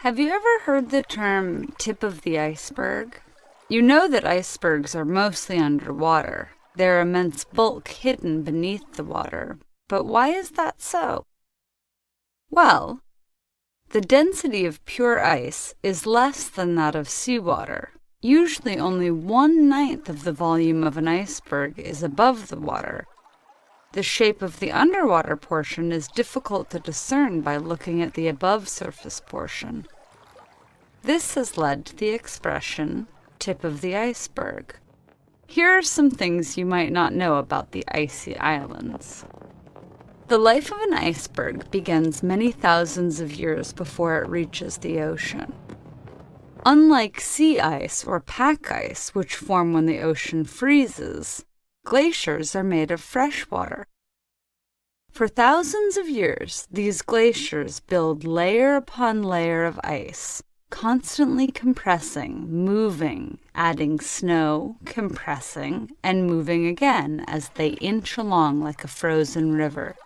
Have you ever heard the term tip of the iceberg? You know that icebergs are mostly underwater, their immense bulk hidden beneath the water. But why is that so? Well, the density of pure ice is less than that of seawater. Usually only 1/9 of the volume of an iceberg is above the water. The shape of the underwater portion is difficult to discern by looking at the above surface portion. This has led to the expression, tip of the iceberg. Here are some things you might not know about the icy islands. The life of an iceberg begins many thousands of years before it reaches the ocean. Unlike sea ice or pack ice, which form when the ocean freezes, glaciers are made of fresh water. For thousands of years, these glaciers build layer upon layer of ice, constantly compressing, moving, adding snow, compressing, and moving again as they inch along like a frozen river.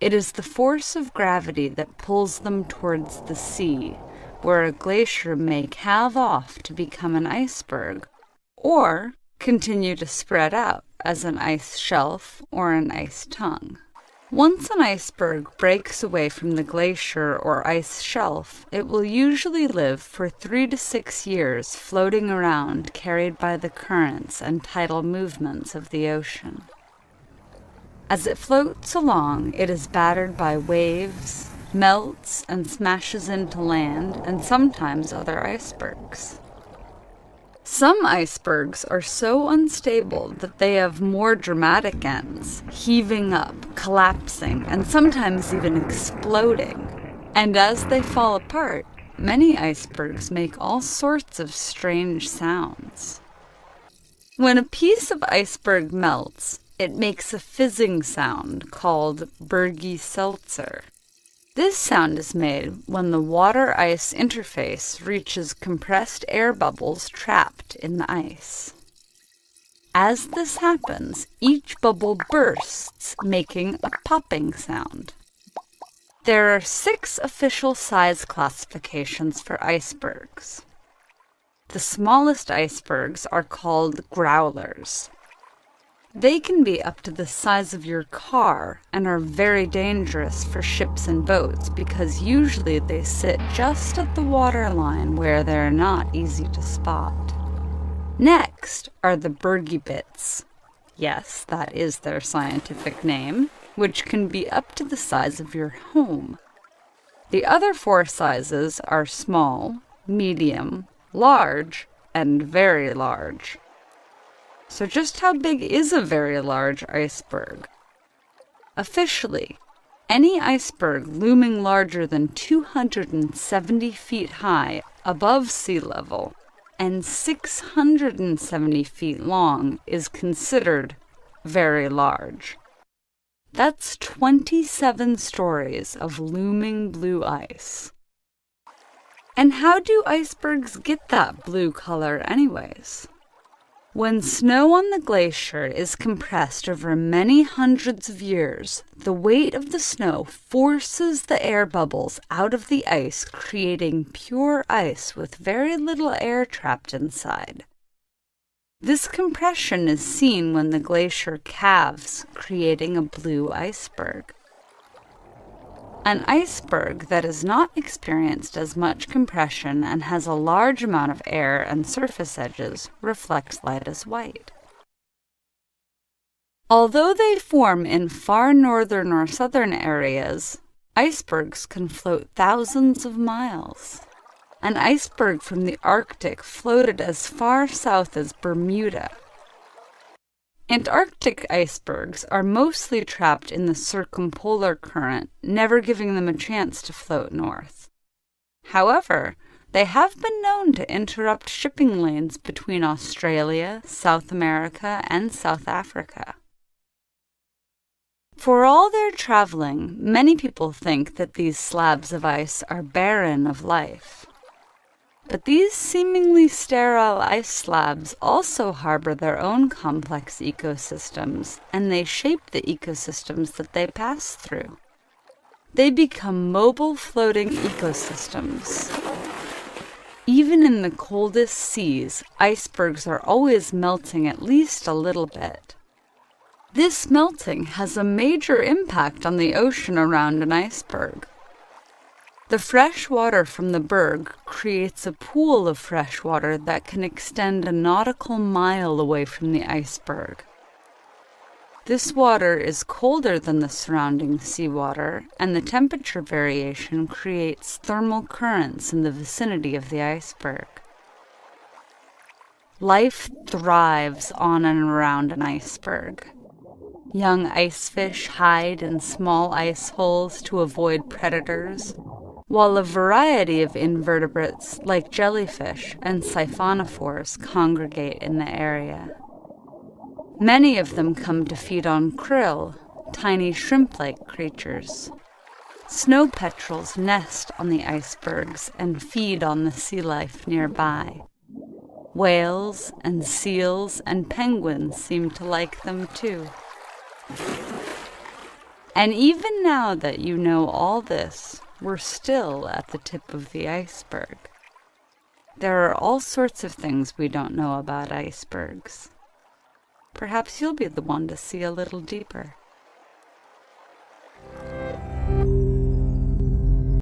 It is the force of gravity that pulls them towards the sea, where a glacier may calve off to become an iceberg, or continue to spread out as an ice shelf or an ice tongue. Once an iceberg breaks away from the glacier or ice shelf, it will usually live for 3 to 6 years floating around, carried by the currents and tidal movements of the ocean. As it floats along, it is battered by waves, melts, and smashes into land and sometimes other icebergs. Some icebergs are so unstable that they have more dramatic ends, heaving up, collapsing, and sometimes even exploding. And as they fall apart, many icebergs make all sorts of strange sounds. When a piece of iceberg melts, it makes a fizzing sound called bergie seltzer. This sound is made when the water-ice interface reaches compressed air bubbles trapped in the ice. As this happens, each bubble bursts, making a popping sound. There are 6 official size classifications for icebergs. The smallest icebergs are called growlers. They can be up to the size of your car and are very dangerous for ships and boats because usually they sit just at the waterline where they're not easy to spot. Next are the bergie bits. Yes, that is their scientific name, which can be up to the size of your home. The other 4 sizes are small, medium, large, and very large. So just how big is a very large iceberg? Officially, any iceberg looming larger than 270 feet high above sea level and 670 feet long is considered very large. That's 27 stories of looming blue ice. And how do icebergs get that blue color anyways? When snow on the glacier is compressed over many hundreds of years, the weight of the snow forces the air bubbles out of the ice, creating pure ice with very little air trapped inside. This compression is seen when the glacier calves, creating a blue iceberg. An iceberg that has not experienced as much compression and has a large amount of air and surface edges reflects light as white. Although they form in far northern or southern areas, icebergs can float thousands of miles. An iceberg from the Arctic floated as far south as Bermuda. Antarctic icebergs are mostly trapped in the circumpolar current, never giving them a chance to float north. However, they have been known to interrupt shipping lanes between Australia, South America, and South Africa. For all their traveling, many people think that these slabs of ice are barren of life. But these seemingly sterile ice slabs also harbor their own complex ecosystems, and they shape the ecosystems that they pass through. They become mobile floating ecosystems. Even in the coldest seas, icebergs are always melting at least a little bit. This melting has a major impact on the ocean around an iceberg. The fresh water from the berg creates a pool of fresh water that can extend a nautical mile away from the iceberg. This water is colder than the surrounding seawater, and the temperature variation creates thermal currents in the vicinity of the iceberg. Life thrives on and around an iceberg. Young ice fish hide in small ice holes to avoid predators, while a variety of invertebrates like jellyfish and siphonophores congregate in the area. Many of them come to feed on krill, tiny shrimp-like creatures. Snow petrels nest on the icebergs and feed on the sea life nearby. Whales and seals and penguins seem to like them too. And even now that you know all this, we're still at the tip of the iceberg. There are all sorts of things we don't know about icebergs. Perhaps you'll be the one to see a little deeper.